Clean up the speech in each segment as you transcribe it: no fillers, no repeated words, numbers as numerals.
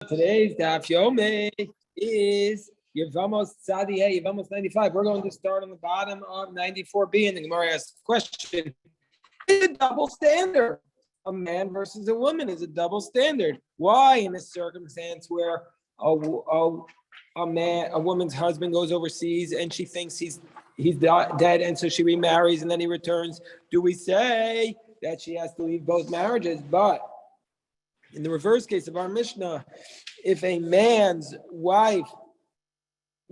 Today's Daf Yomi is Yevamos Tzadi Yevamos 95. We're going to start on the bottom of 94b, and the Gemara asks the question: is a double standard? A man versus a woman is a double standard. Why, in a circumstance where a woman's husband goes overseas and she thinks he's dead, and so she remarries and then he returns, do we say that she has to leave both marriages? But in the reverse case of our Mishnah, if a man's wife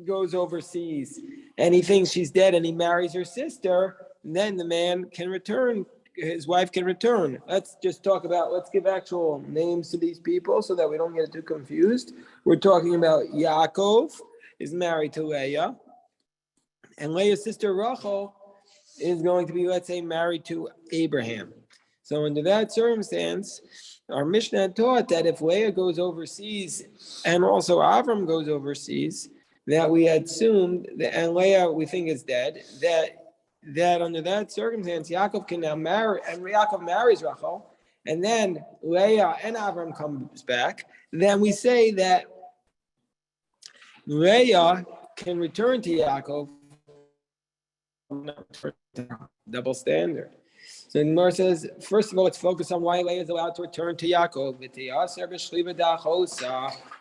goes overseas and he thinks she's dead and he marries her sister, then the man can return, his wife can return. Let's give actual names to these people so that we don't get too confused. We're talking about Yaakov is married to Leah, and Leah's sister Rachel is going to be, let's say, married to Abraham. So under that circumstance, our Mishnah taught that if Leah goes overseas and also Avram goes overseas, that we assumed that, and Leah we think is dead, that under that circumstance, Yaakov can now marry, and Yaakov marries Rachel, and then Leah and Avram comes back, then we say that Leah can return to Yaakov, double standard. So the Gemara says, first of all, let's focus on why Leah is allowed to return to Yaakov.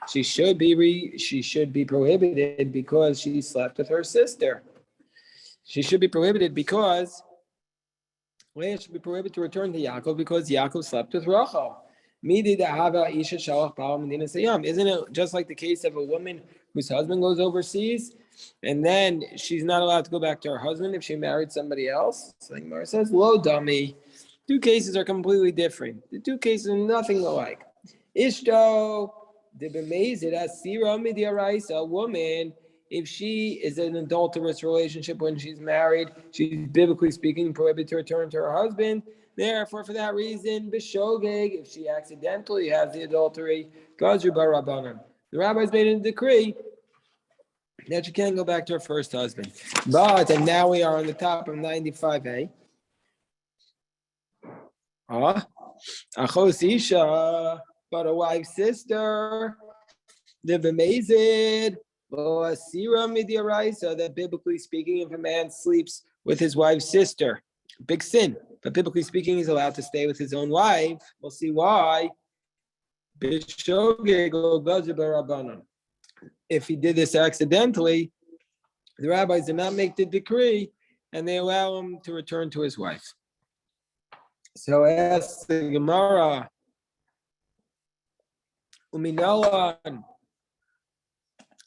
She should be prohibited because she slept with her sister. She should be prohibited because Leah should be prohibited to return to Yaakov because Yaakov slept with Rachel. Isn't it just like the case of a woman whose husband goes overseas and then she's not allowed to go back to her husband if she married somebody else? So the Gemara says, "Lo dummy." Two cases are completely different. The two cases are nothing alike. Ishto de b'mezid asira midiaraisa, a woman, if she is in an adulterous relationship when she's married, she's biblically speaking prohibited to return to her husband. Therefore, for that reason, b'shogeg, if she accidentally has the adultery, gazru barabanan, the rabbis made a decree that she can't go back to her first husband. And now we are on the top of 95a. Achos isha, but a wife's sister, the b'mezid, asira midiaraisa, that biblically speaking, if a man sleeps with his wife's sister, big sin. But biblically speaking, he's allowed to stay with his own wife. We'll see why. If he did this accidentally, the rabbis did not make the decree, and they allow him to return to his wife. So ask the Gemara, Uminoan,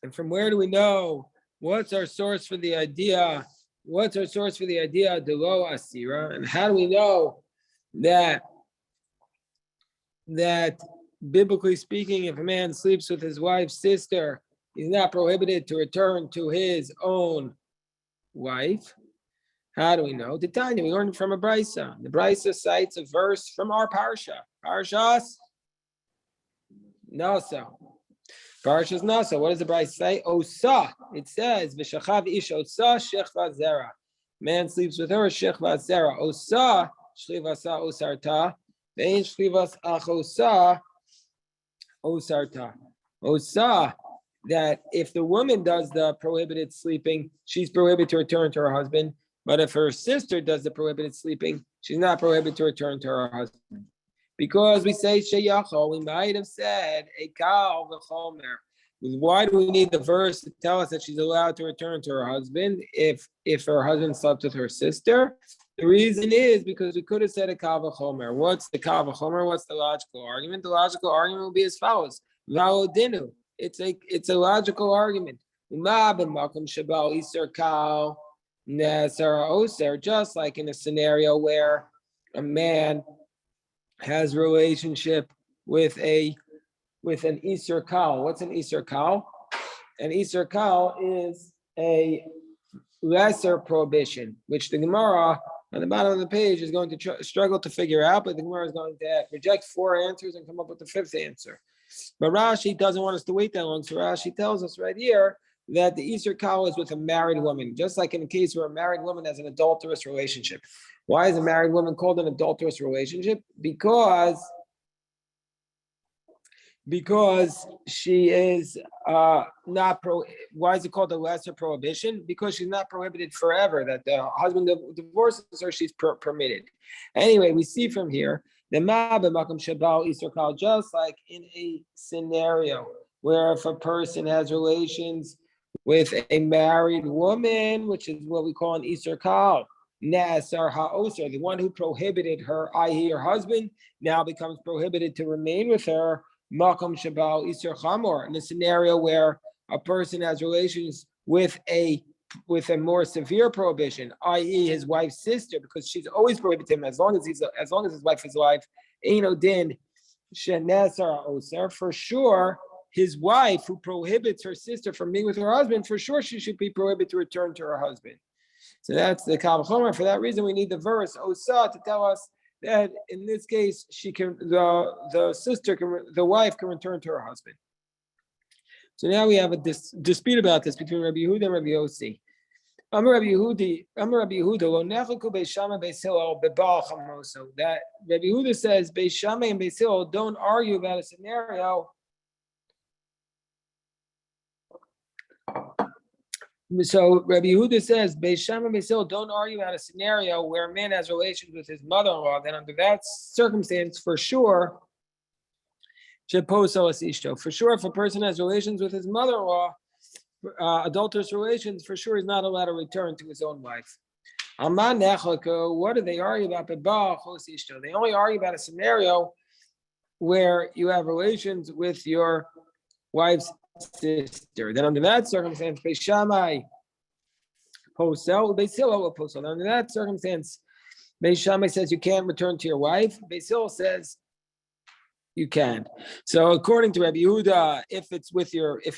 and from where do we know? What's our source for the idea? Delo asira, and how do we know that biblically speaking, if a man sleeps with his wife's sister, he's not prohibited to return to his own wife? How do we know? The Tanya, we learned from a brisa. The brisa cites a verse from our parsha. Parshas Nasa. Parshas Nasa. What does the brisa say? Osa. It says, "V'shachav ish osa shechva zera." Man sleeps with her, shechva zera. Osa shlivasa osarta. Vein shlivas achosa osarta. Osa, that if the woman does the prohibited sleeping, she's prohibited to return to her husband. But if her sister does the prohibited sleeping, she's not prohibited to return to her husband. Because we say sheyachol, we might have said ekal v'chomer. Why do we need the verse to tell us that she's allowed to return to her husband if her husband slept with her sister? The reason is because we could have said ekal v'chomer. What's the kal v'chomer? What's the logical argument? The logical argument will be as follows: Valodinu. It's a logical argument. Just like in a scenario where a man has a relationship with an Isur Kal. What's an Isur Kal? An Isur Kal is a lesser prohibition, which the Gemara on the bottom of the page is going to struggle to figure out, but the Gemara is going to reject 4 answers and come up with the 5th answer. But Rashi doesn't want us to wait that long, so Rashi tells us right here that the Isur Kal is with a married woman, just like in a case where a married woman has an adulterous relationship. Why is a married woman called an adulterous relationship? Because because she is not pro. Why is it called a lesser prohibition? Because she's not prohibited forever. That the husband divorces her, she's permitted. Anyway, we see from here the Ma'abe Makam Shabal Easter Kal, just like in a scenario where if a person has relations with a married woman, which is what we call an Easter Kal, Nasar Ha'osar, the one who prohibited her, i.e., her husband, now becomes prohibited to remain with her. Makom Shabal Isur Chamor, in a scenario where a person has relations with a more severe prohibition, i.e., his wife's sister, because she's always prohibited him as long as his wife is alive. Eino din shenesar osar, for sure. His wife, who prohibits her sister from being with her husband, for sure she should be prohibited to return to her husband. So that's the Kal Chomer. For that reason, we need the verse Osa to tell us that in this case, she can the wife can return to her husband. So now we have a dispute about this between Rabbi Yehuda and Rabbi Yossi. Amar Rabbi Yehuda, lo nechaku Beis Shammai Beis Hillel bebal chamoso. That Rabbi Yehuda says Beis Shammai and Beis Hillel don't argue about a scenario. So Rabbi Yehuda says, Beis Shammai and Beis Hillel don't argue about a scenario where a man has relations with his mother-in-law. Then under that circumstance, for sure, for sure, if a person has relations with his mother-in-law, adulterous relations, for sure he's not allowed to return to his own wife. What do they argue about? They only argue about a scenario where you have relations with your wife's sister. Then under that circumstance, Beis Shammai posel, Beis Hillel posel. Under that circumstance, Beis Shammai says you can't return to your wife. Beis Hillel says you can. So according to Rabbi Yehuda, if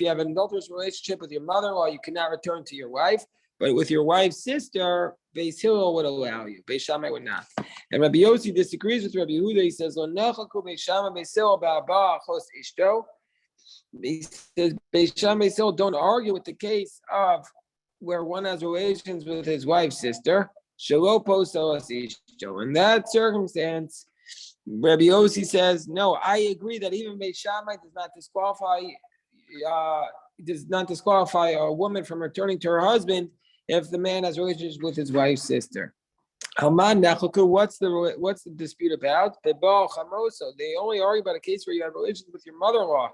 you have an adulterous relationship with your mother-in-law, you cannot return to your wife. But with your wife's sister, Beis Hillel would allow you. Beis Shammai would not. And Rabbi Yossi disagrees with Rabbi Yehuda. He says, "Lo nechaku Beis Shammai Beis Hillel ba'aba chos ishto." He says, Beis Shammai Beis Hillel don't argue with the case of where one has relations with his wife's sister. Shelo posel as ishto. In that circumstance, Rabbi Yossi says, no, I agree that even Beis Shammai does not disqualify a woman from returning to her husband if the man has relations with his wife's sister. What's the dispute about? They only argue about a case where you have relations with your mother-in-law.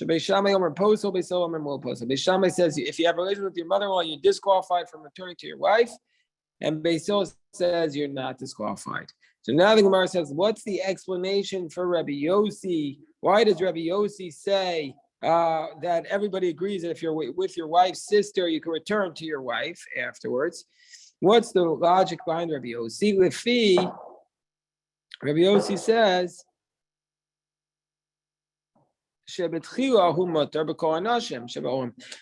Beis Shammai says if you have relations with your mother-in-law, you're disqualified from returning to your wife, and Beis Hillel says you're not disqualified. So now the Gemara says, what's the explanation for Rabbi Yossi? Why does Rabbi Yossi say that everybody agrees that if you're with your wife's sister, you can return to your wife afterwards? What's the logic behind Rabbi Yossi? Rabbi Yossi says,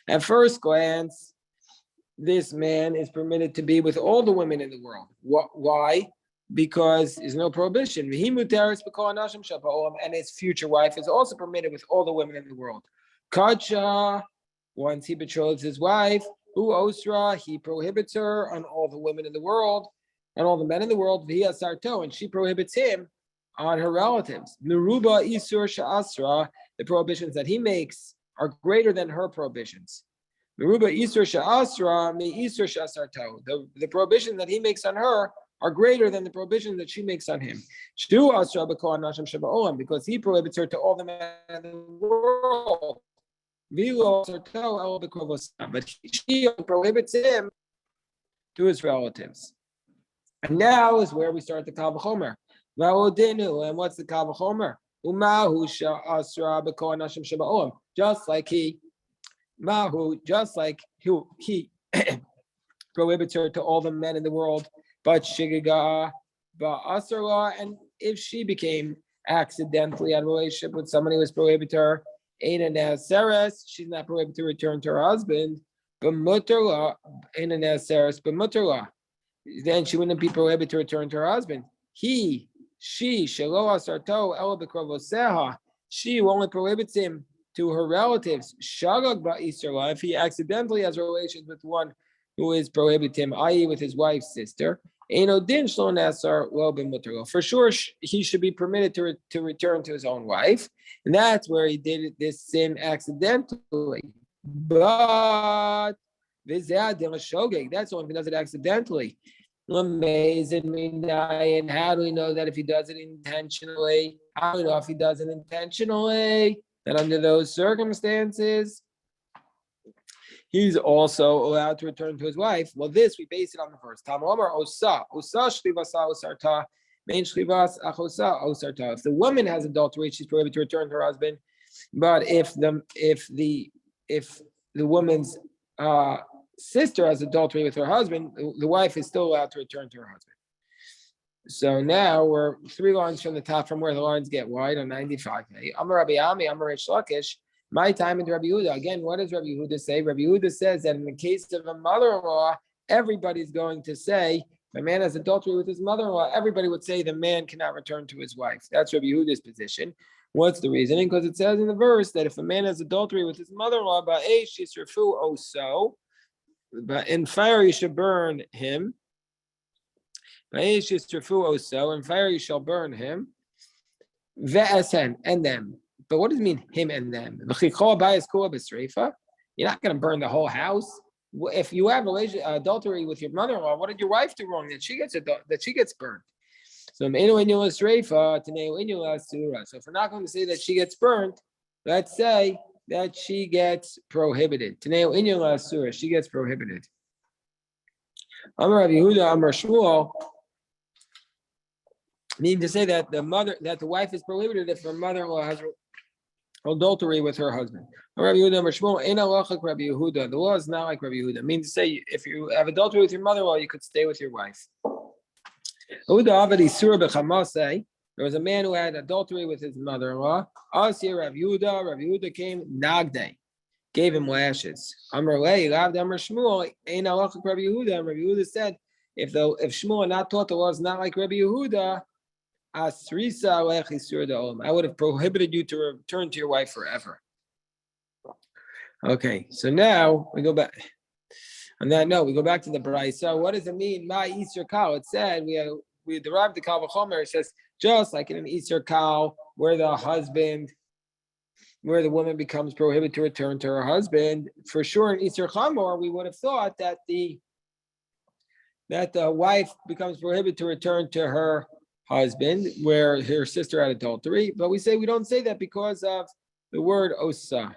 at first glance, this man is permitted to be with all the women in the world. Why? Because there's no prohibition. And his future wife is also permitted with all the women in the world. Kacha, once he betroths his wife, Osra, he prohibits her on all the women in the world, and all the men in the world, Via Sarto, and she prohibits him on her relatives. Meruba Isur Sha'asra, the prohibitions that he makes are greater than her prohibitions. Meruba Isur Sha'asra, Me Isur Sha'asarto. The prohibition that he makes on her are greater than the prohibition that she makes on him. Because he prohibits her to all the men in the world. But she prohibits him to his relatives. And now is where we start the Kal V'chomer. And what's the Kal V'chomer? Just like he prohibits her to all the men in the world. But Shigaga Ba'asarla, and if she became accidentally in a relationship with somebody who was prohibited to her, Aina Naseres, she's not prohibited to return to her husband, but Mutarla, Aina Naseres, but Mutarla, then she wouldn't be prohibited to return to her husband. She, Shaloa Sarto, Ela Bekrovoseha, she only prohibits him to her relatives. Shagag Ba'isarla, if he accidentally has relations with one who is prohibited him, i.e., with his wife's sister. For sure, he should be permitted to return to his own wife, and that's where he did this sin accidentally. But that's only if he does it accidentally. And how do we know that if he does it intentionally? How do we know if he does it intentionally? That under those circumstances, he's also allowed to return to his wife. Well, this we base it on the verse. If the woman has adultery, she's prohibited to return to her husband. But if the woman's sister has adultery with her husband, the wife is still allowed to return to her husband. So now we're 3 lines from the top, from where the lines get wide on 95. Amar Rabbi Ami, Amar Reish Lakish. My time in Rabbi Yehuda. Again, what does Rabbi Yehuda say? Rabbi Yehuda says that in the case of a mother-in-law, everybody's going to say, if a man has adultery with his mother-in-law, everybody would say the man cannot return to his wife. That's Rabbi Yehuda's position. What's the reasoning? Because it says in the verse that if a man has adultery with his mother-in-law, but in fire you should burn him. In fire you shall burn him. And them. But what does it mean, him and them? You're not going to burn the whole house. If you have adultery with your mother-in-law, what did your wife do wrong that she gets burned? So if we're not going to say that she gets burned, let's say that she gets prohibited. She gets prohibited. Amar Rav Yehuda, Amar Shmuel, meaning to say that the wife is prohibited if her mother-in-law has adultery with her husband. Rabbi Yehuda, Rabbi Yehuda. The law is not like Rabbi Yehuda. Means to say, if you have adultery with your mother-in-law, you could stay with your wife. There was a man who had adultery with his mother-in-law. Asir Rabbi Yehuda came Nagde, gave him lashes. Amar Shmuel, Rabbi Yehuda said, if Shmuel not taught the law is not like Rabbi Yehuda, I would have prohibited you to return to your wife forever. Okay, so now we go back. On that note, we go back to the Brayso. So what does it mean? My Easter cow. It said we derived the Kal V'chomer. It says just like in an Easter cow, where the woman becomes prohibited to return to her husband. For sure, in Easter Chamor, we would have thought that the wife becomes prohibited to return to her husband, where her sister had adultery. But we don't say that because of the word osa.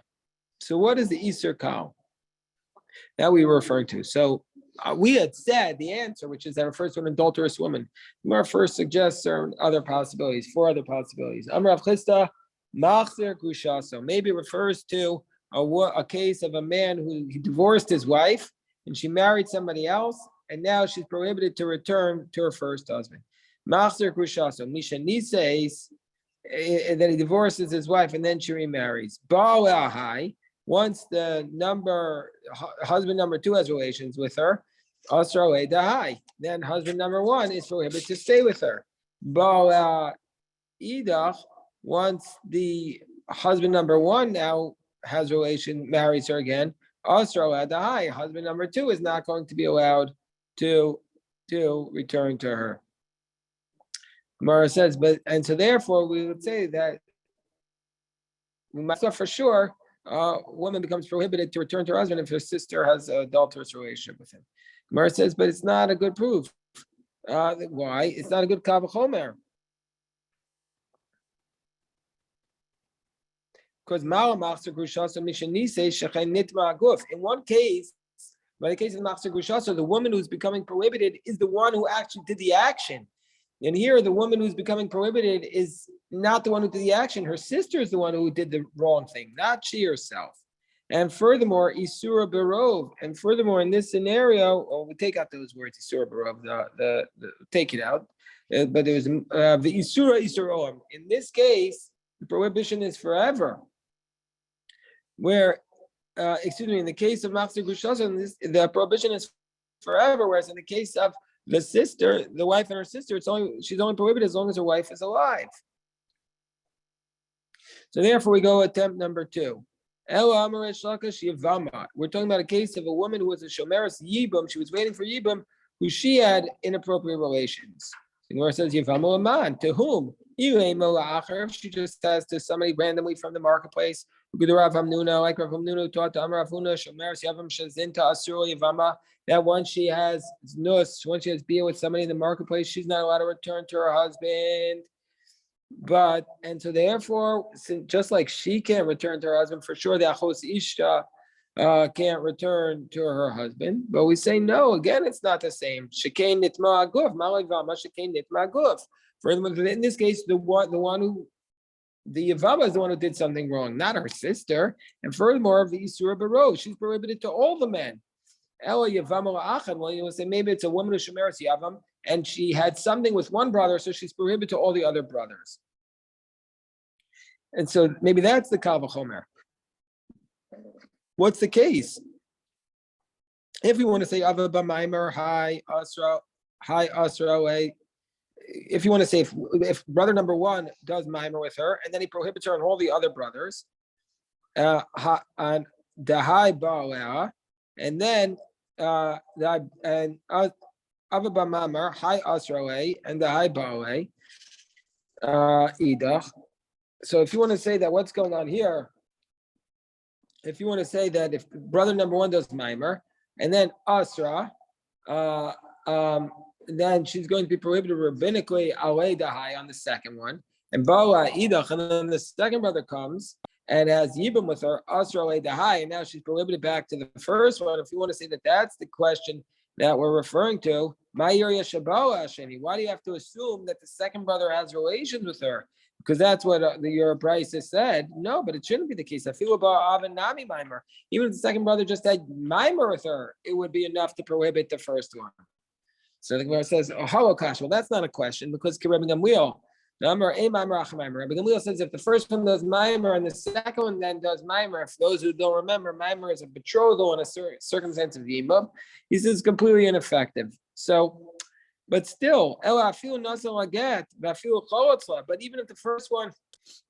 So what is the Easter cow that we were referring to? So we had said the answer, which is that refers to an adulterous woman. Our first suggests certain other possibilities, 4 other possibilities. Amrav Chisda, Machzir Grushaso. Maybe it refers to a case of a man who he divorced his wife and she married somebody else, and now she's prohibited to return to her first husband. Machzir Grushaso. Misha Niseis, that he divorces his wife and then she remarries. Baal Ahai. Once the husband number 2 has relations with her, then husband number 1 is prohibited to stay with her. Once the husband number 1 now has marries her again, husband number 2 is not going to be allowed to return to her. Gemara says, so therefore we would say that we must know for sure. Woman becomes prohibited to return to her husband if her sister has an adulterous relationship with him. Gemara says, but it's not a good proof. Why? It's not a good Kal V'chomer. Because in one case, by the case of Machzir Grushasa, the woman who's becoming prohibited is the one who actually did the action. And here, the woman who's becoming prohibited is not the one who did the action. Her sister is the one who did the wrong thing, not she herself. And furthermore, Isura Barov. And furthermore, in this scenario, we take out those words, Isura Barov, take it out. But there was the Isura Olam. In this case, the prohibition is forever. In the case of Machzir Grushasa, the prohibition is forever, whereas in the case of the sister, the wife and her sister, she's only prohibited as long as her wife is alive. So therefore, we go attempt number 2. We're talking about a case of a woman who was a shomeres yibum. She was waiting for yibum who she had inappropriate relations. The Gemara says, Yevamos aman, to whom? If she just says to somebody randomly from the marketplace, like Rav Hamnuna taught to Amar Avuna, Shomer Yavam Shazinta Asur Yevama, that once she has nus, once she has beer with somebody in the marketplace, she's not allowed to return to her husband. But, and so therefore, just like she can't return to her husband, for sure the Achos Ishta can't return to her husband. But we say, no, again, it's not the same. Shekain Nitma Aguf, Malagvama, Shekain Nitma Aguf. Furthermore, in this case, the Yevama is the one who did something wrong, not her sister. And furthermore, the Isura Baro, she's prohibited to all the men. Ella Yevama La'achad, well, you will say maybe it's a woman who Shemeres Yavam, and she had something with one brother, so she's prohibited to all the other brothers. And so maybe that's the Kal V'chomer. What's the case? If you want to say Ava B'Maimer, Hi Asra, if you want to say if brother number one does Maimer with her, and then he prohibits her and all the other brothers, and the High Ba'alea, and then Ava B'Maimer, Hi Asra, and the High Ba'alea, Idach. So if you want to say that what's going on here, if you want to say that if brother number one does Maimer, and then Asra, then she's going to be prohibited rabbinically away dahai on the second one, and Bala Idach, and then the second brother comes and has Yibam with her, Asra away dahai, and now she's prohibited back to the first one. If you want to say that that's the question that we're referring to, why do you have to assume that the second brother has relations with her? Because that's what your price has said. No, but it shouldn't be the case. I feel about Avin Nami Maimer. Even if the second brother just had Maimer with her, it would be enough to prohibit the first one. So the Gemara says, oh, Holocaust. Well, that's not a question because Rabbi Gamliel. Rabbi Gamliel says if the first one does Maimer and the second one then does Maimer, for those who don't remember, Maimer is a betrothal in a circumstance of Yibam. He says it's completely ineffective. So, but still, but even if the first one,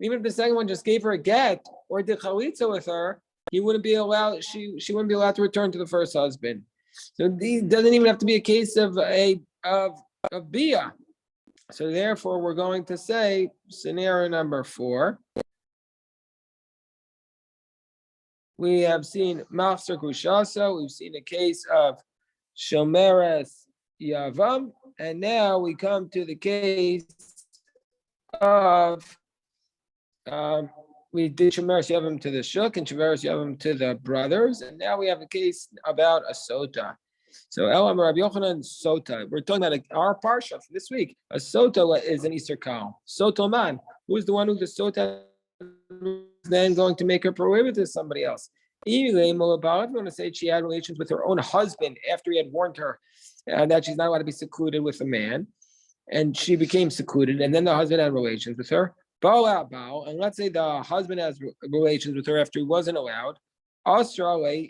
even if the second one just gave her a get or did chalitza with her, he wouldn't be allowed. She wouldn't be allowed to return to the first husband. So it doesn't even have to be a case of bia. So therefore, we're going to say scenario number 4. We have seen machzer kushasa. We've seen a case of shomeres yavam. And now we come to the case of we did Shemeres Yavam to the Shuk and Shemeres Yavam to the brothers, and now we have a case about a Sota. So Elam Rabbi Yochanan Sota. We're talking about our parsha for this week. A Sota is an Easter cow. Soto man, who is the one who the Sota is then going to make her prohibit to somebody else? If you want to say she had relations with her own husband after he had warned her that she's not allowed to be secluded with a man, and she became secluded, and then the husband had relations with her. And let's say the husband has relations with her after he wasn't allowed. Australia,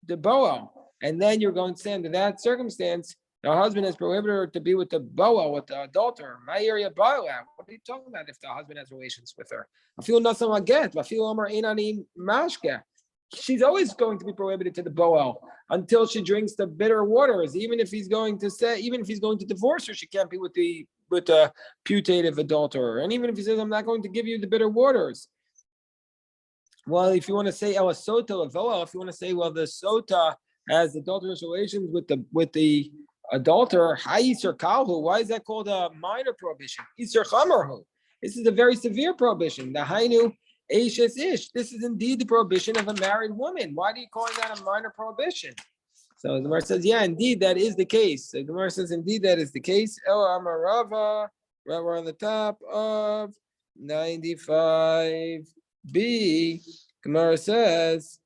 the Boel, and then you're going to say under that circumstance, the husband has prohibited her to be with the Boel, with the adulterer. My area Boel. What are you talking about if the husband has relations with her? I feel nothing like that. I feel Amar Einani Mashka. She's always going to be prohibited to the Boel until she drinks the bitter waters. Even if he's going to divorce her, she can't be with the putative adulterer. And even if he says, I'm not going to give you the bitter waters. Well, if you want to say Ela Sota Lavoel, if you want to say, well, the Sota has adulterous relations with the adulterer, Ha'isr Kalhu, why is that called a minor prohibition? Isr Chamarhu. This is a very severe prohibition. The Hainu Ish. This is indeed the prohibition of a married woman. Why do you call that a minor prohibition? So the Gemara says, yeah, indeed, that is the case. The Gemara says, indeed, that is the case. El Amarava, right, we're on the top of 95b. Gemara says,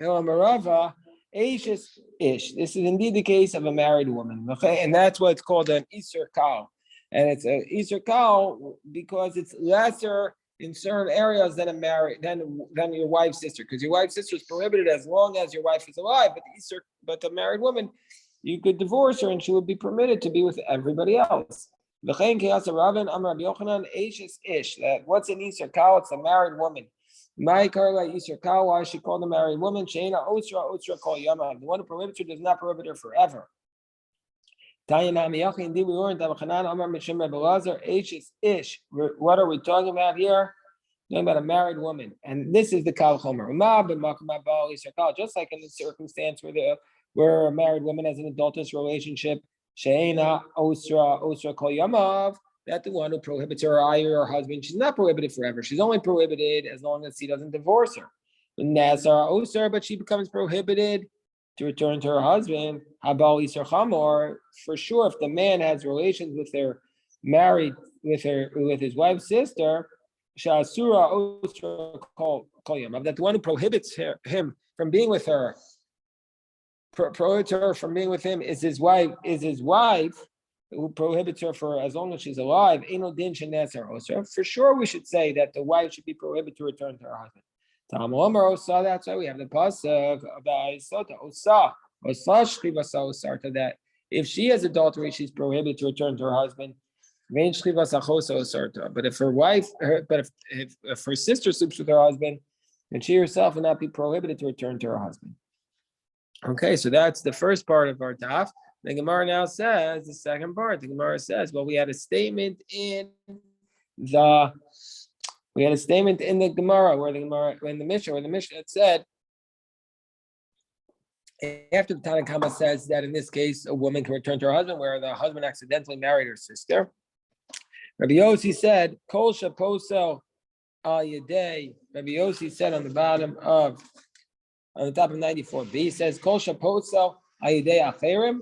El Amarava, Ish. This is indeed the case of a married woman. And that's why it's called an Isser Kal. And it's an Isser Kal because it's lesser in certain areas than than your wife's sister, because your wife's sister is prohibited as long as your wife is alive. But the married woman, you could divorce her and she would be permitted to be with everybody else. What's an Isser Kal? It's a married woman. My Karla Yisra Kawa, she called a married woman, Shaina Osra Kol Yama. The one who prohibits her does not prohibit her forever. Indeed, we learned that what are we talking about here? Talking about a married woman, and this is the Kal Chomer. Just like in the circumstance where a married woman has an adulterous relationship, Sheina Osra Kol Yamav, that the one who prohibits her or her husband, she's not prohibited forever. She's only prohibited as long as he doesn't divorce her. But she becomes prohibited to return to her husband. Habal Isar Chamor, for sure, if the man has relations with her, married with his wife's sister, Shasura Osra Kol Yamav, that the one who prohibits him from being with her, prohibits her from being with him is his wife, who prohibits her for as long as she's alive. For sure, we should say that the wife should be prohibited to return to her husband. That's why we have the pasuk about that if she has adultery, she's prohibited to return to her husband. But if if her sister sleeps with her husband, then she herself will not be prohibited to return to her husband. Okay, so that's the first part of our daf. The Gemara now says the second part. The Gemara says, well, we had a statement in the Gemara where the Mishnah it said after the Tanna Kama says that in this case a woman can return to her husband where the husband accidentally married her sister. Rabbi Yossi said, Kol shaposel al yedei. Rabbi Yossi said on the top of 94b, he says, Kol shaposel al yedei acherim.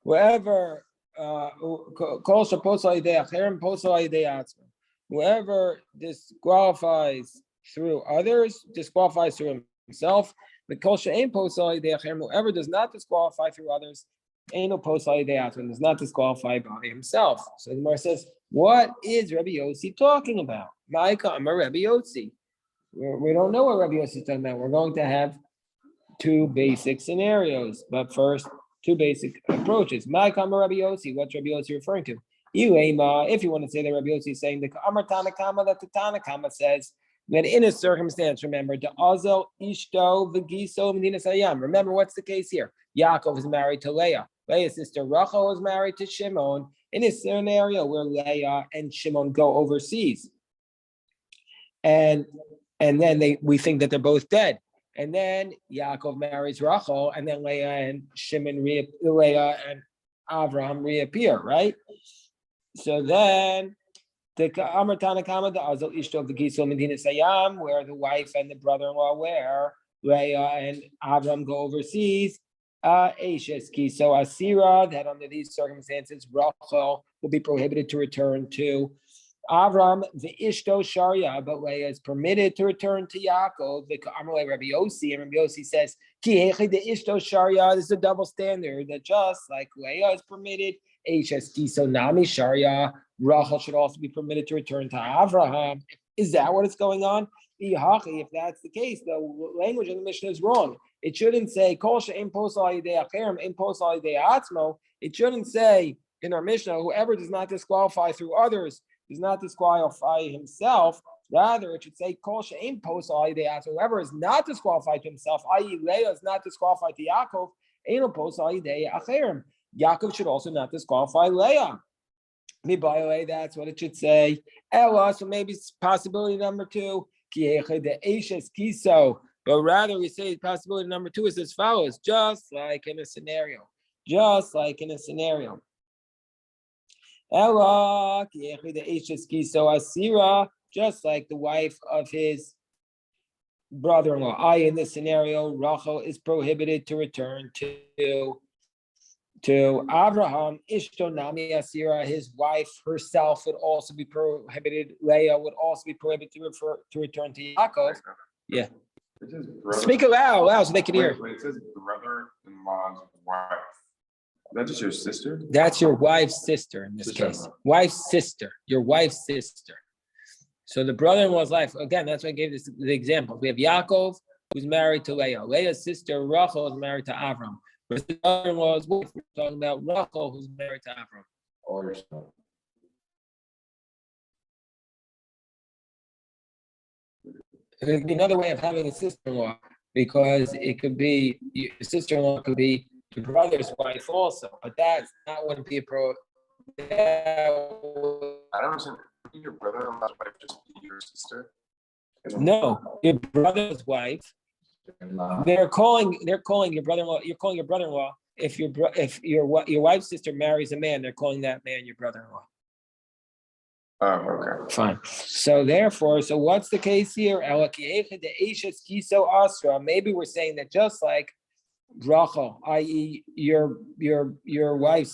Whoever Kol shaposel al yedei acherim, posel al yedei atzma. Whoever disqualifies through others, disqualifies through himself. The kol she'ein posel al yedei acherim, whoever does not disqualify through others, ain't no posel al yedei atzma, does not disqualify by himself. So the Gemara says, what is Rabbi Yossi talking about? Ma'ika Amar Rabbi Yossi. We don't know what Rabbi Yossi is talking about. We're going to have two basic scenarios, but first, two basic approaches. Ma'ika Amar Rabbi Yossi. What's Rabbi Yossi referring to? If you want to say that Rabbi Yossi is saying the Amar Tanna Kama, that the Tanna Kama says that in a circumstance, remember, the Azel Ishto V'Giso Medina Sayam. Remember, what's the case here? Yaakov is married to Leah. Leah's sister Rachel is married to Shimon. In a scenario where Leah and Shimon go overseas, and then we think that they're both dead, and then Yaakov marries Rachel, and then Leah and Avraham reappear, right? So then the Amar Tanna Kama, the Azal Ishto of the Gisel Medina Sayam, where the wife and the brother-in-law, where Leah and Avram go overseas, Ashes Kiso Asira, that under these circumstances, Rachel will be prohibited to return to Avram, the Ishto Sharia, but Leah is permitted to return to Yaakov, the Amalei Rabbi Yossi, and Rabbi Yossi says, Ki the Ishto Sharia, this is a double standard, that just like Leah is permitted, HST, so Nami Sharia, Rachel should also be permitted to return to Avraham. Is that what is going on? If that's the case, the language in the Mishnah is wrong. It shouldn't say Kol she'ein posel al yedei acherim, ein posel al yedei atzmo. It shouldn't say in our Mishnah, whoever does not disqualify through others does not disqualify himself. Rather, it should say Kol she'ein posel al yedei atzmo. Whoever is not disqualified to himself, i.e., Leah is not disqualified to Yaakov, ein posel al yedei acherim. Yaakov should also not disqualify Leah. That's what it should say. Ella, so maybe possibility number two, but rather we say possibility number two is as follows, just like in a scenario. Ella, just like the wife of his brother-in-law. In this scenario, Rachel is prohibited to return to Abraham. Ishto Nami Asira, his wife herself would also be prohibited. Leah would also be prohibited to return to Yaakov. Yeah. Speak loud so they can hear. Wait, it says brother-in-law's wife. That's just your sister? That's your wife's sister in this case. Wife's sister. Your wife's sister. So the brother-in-law's wife, again, that's why I gave this the example. We have Yaakov, who's married to Leah. Leah's sister, Rachel, is married to Avram. But the brother-in-law's wife, we're talking about Rachel, who's married to Avram. Older son. There could be another way of having a sister-in-law, because it could be your sister-in-law could be your brother's wife also, but that's not wouldn't be a pro. I don't understand. Your brother-in-law's wife just be your sister? No, your brother's wife. They're calling your brother-in-law. You're calling your brother-in-law. If your wife's sister marries a man, they're calling that man your brother-in-law. Oh, okay. Fine. So therefore, what's the case here? Maybe we're saying that just like Rachel, i.e., your wife's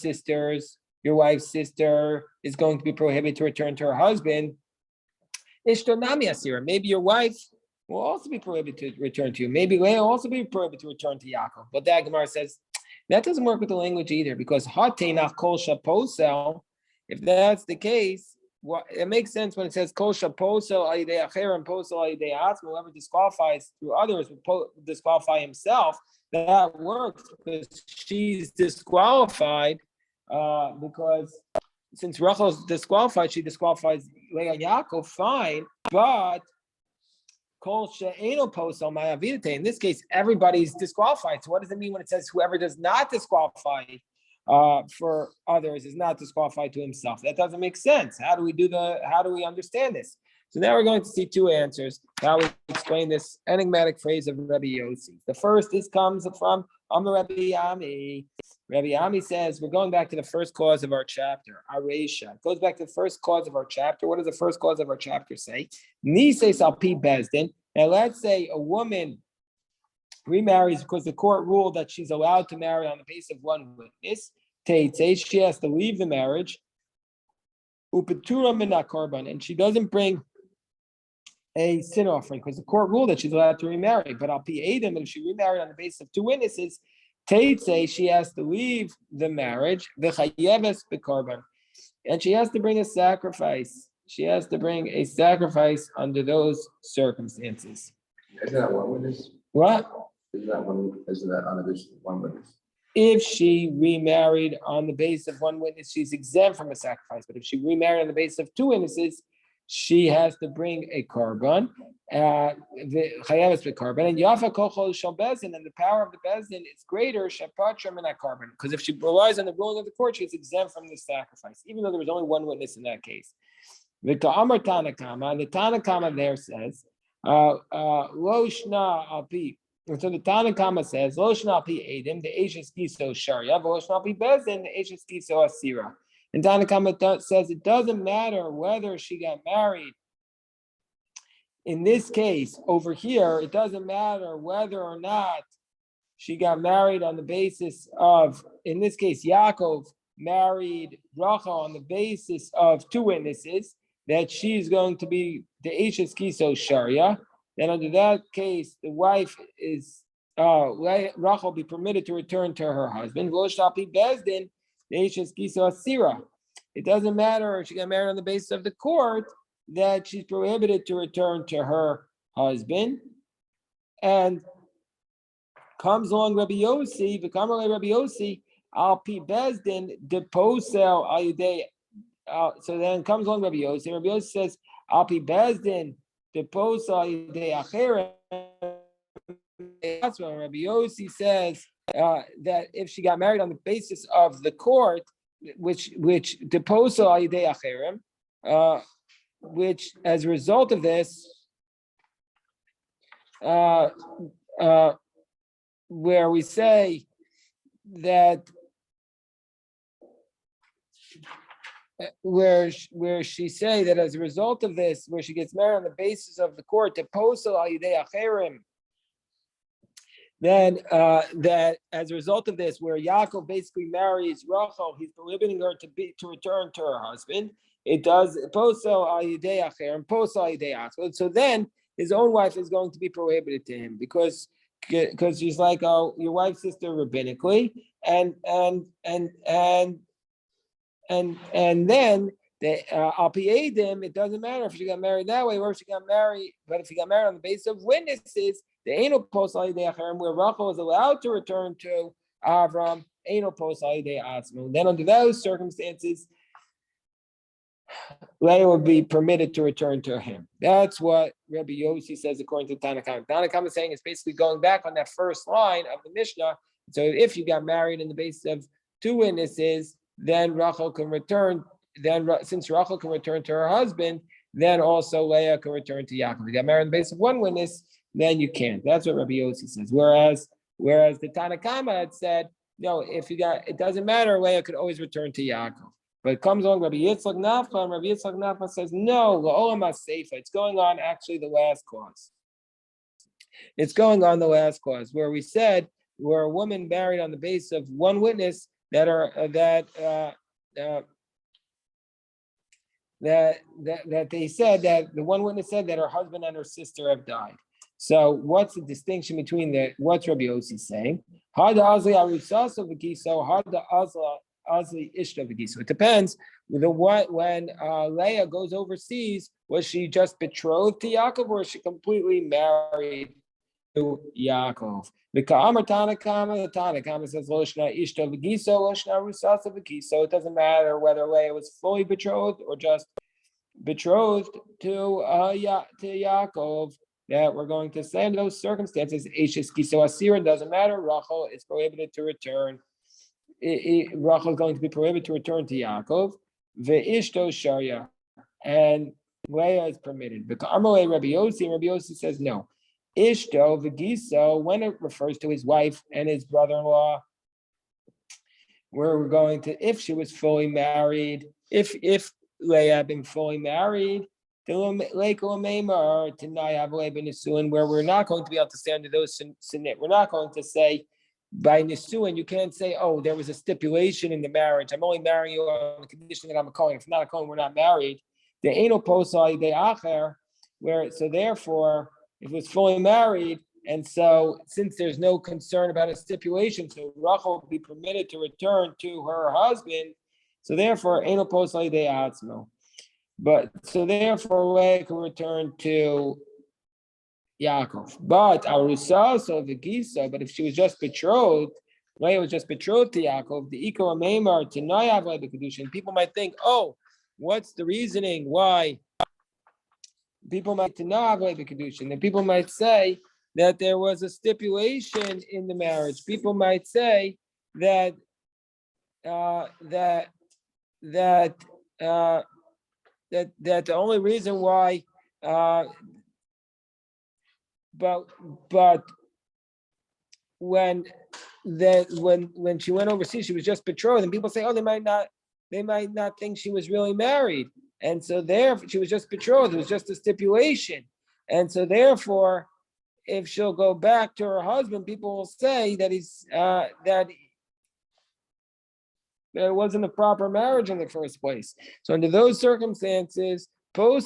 sister is going to be prohibited to return to her husband. Ishtonami asira. Maybe your wife will also be prohibited to return to you. Maybe Leah will also be prohibited to return to Yaakov. But that Gemara says that doesn't work with the language either, because hateinach kol shaposel. If that's the case, it makes sense when it says kol shaposel alidei acherim posel alidei atzmo. Whoever disqualifies through others will disqualify himself. That works because she's disqualified because since Rachel's disqualified, she disqualifies Leah and Yaakov. Fine, but kol she'eno posel ma'avidate. In this case, everybody's disqualified. So what does it mean when it says whoever does not disqualify for others is not disqualified to himself? That doesn't make sense. How do we understand this? So now we're going to see two answers how we explain this enigmatic phrase of Rabbi Yossi. The first comes from Amar Rabbi Yami. Rabbi Yami says, we're going back to the first clause of our chapter, Aresha. It goes back to the first clause of our chapter. What does the first clause of our chapter say? Nises al pi bezdin. Now let's say a woman remarries because the court ruled that she's allowed to marry on the basis of one witness. She has to leave the marriage. Upetura mina korban, and she doesn't bring a sin offering because the court ruled that she's allowed to remarry. But al pi edim, if she remarried on the basis of two witnesses, she has to leave the marriage. V'chayeves bekorban, and she has to bring a sacrifice. She has to bring a sacrifice under those circumstances. Isn't that one witness? What? Isn't that on the basis of one witness? If she remarried on the basis of one witness, she's exempt from a sacrifice. But if she remarried on the basis of two witnesses, she has to bring a korban, the chayavis bekorban, and yafa kochol shel bezin, and the power of the bezin is greater shapatra min korban, because if she relies on the ruling of the court, she's exempt from the sacrifice, even though there was only one witness in that case. The Amar Tanakama, and the Tanakama there says, lo shna al pi. And so the Tanakama says, lo shna al pi edim, the eshes kiso sharia, lo shna al pi bezin, the eshes kiso asira. And Tanakama says it doesn't matter whether she got married. In this case, over here, it doesn't matter whether or not she got married on the basis of, in this case, Yaakov married Rachel on the basis of two witnesses, that she's going to be the Eshes Kiso Sharia. Then under that case, the wife is, Rachel be permitted to return to her husband. Bezdin, it doesn't matter if she got married on the basis of the court, that she's prohibited to return to her husband. And comes along Rabbi Yossi, Rabbi Yossi, al pi bezdin deposel ayudei. So then comes along Rabbi Yossi. Rabbi Yossi says, al pi bezdin deposel ayudei acherem. That's when Rabbi Yossi says that if she got married on the basis of the court, which deposal ayidei acherem, which as a result of this, where we say that where she say that as a result of this, where she gets married on the basis of the court, deposal ayidei acherem, then that as a result of this, where Yaakov basically marries Rachel, he's prohibiting her to return to her husband. It does posel ayidei acherem, posel ayidei atzmo. So then his own wife is going to be prohibited to him because she's like, oh, your wife's sister rabbinically, and then al pi edim, it doesn't matter if she got married that way or if she got married, but if she got married on the basis of witnesses, the Eino Pos Alidei Acherem, where Rachel is allowed to return to Avram, Eino Pos Alidei Atzmo. Then under those circumstances, Leah would be permitted to return to him. That's what Rabbi Yossi says according to Tanna Kama. Tanna Kama is saying it's basically going back on that first line of the Mishnah. So if you got married in the basis of two witnesses, then Rachel can return. Then since Rachel can return to her husband, then also Leah can return to Yaakov. If you got married in the basis of one witness, then you can't. That's what Rabbi Yossi says. Whereas the Tanna Kama had said, no, if you got, it doesn't matter. Leah could always return to Yaakov. But it comes along Rabbi Yitzchak Nafcha, and Rabbi Yitzchak Nafcha says, no, La'olam HaSeifa. It's going on actually the last clause. It's going on the last clause where we said where a woman married on the basis of one witness that they said that the one witness said that her husband and her sister have died. So what's the distinction between what's Rabbi Yossi saying? Hada Azli Arusaso V'Giso, Hada Azli Ishta V'Giso. It depends. When Leah goes overseas, was she just betrothed to Yaakov or was she completely married to Yaakov? The Tanna Kama says Loshna Ishta V'Giso, Loshna Arusaso V'Giso. It doesn't matter whether Leah was fully betrothed or just betrothed to Yaakov. That we're going to say in those circumstances, Eishes Kiso Asira doesn't matter. Rachel is prohibited to return. Rachel is going to be prohibited to return to Yaakov. Ve'ishto Sharia, and Leah is permitted. Because Amalei Rabbi Yossi says no. Ishto V'Giso, when it refers to his wife and his brother-in-law, where we're going to, if she was fully married, if Leah had been fully married, where we're not going to be able to say under those scenarios, we're not going to say by Nisuin, you can't say, oh, there was a stipulation in the marriage. I'm only marrying you on the condition that I'm a Kohen. If I'm not a Kohen, we're not married. The Eino Posai de Acher, where so therefore, if it was fully married, and so since there's no concern about a stipulation, so Rachel will be permitted to return to her husband. So therefore, Eino Posai de Atzmo. But so therefore, Leah can return to Yaakov. But Arusa, so the Gisa, but if she was just betrothed, Leah was just betrothed to Yaakov, the Ikar Meimar to Nayav the Kedushin. People might think, oh, what's the reasoning why people might to Nayav the Kedushin? And people might say that there was a stipulation in the marriage. People might say that that the only reason why, but when she went overseas, she was just betrothed, and people say, oh, they might not think she was really married, and so therefore she was just betrothed. It was just a stipulation, and so therefore, if she'll go back to her husband, people will say that that it wasn't a proper marriage in the first place. So under those circumstances, and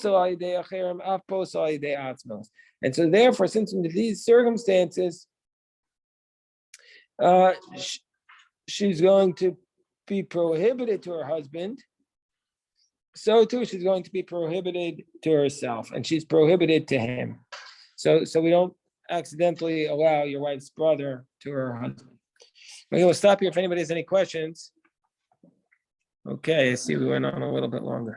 so therefore, since under these circumstances, she's going to be prohibited to her husband, so too she's going to be prohibited to herself, and she's prohibited to him. So we don't accidentally allow your wife's brother to her husband. Okay, we'll stop here if anybody has any questions. Okay, I see we went on a little bit longer.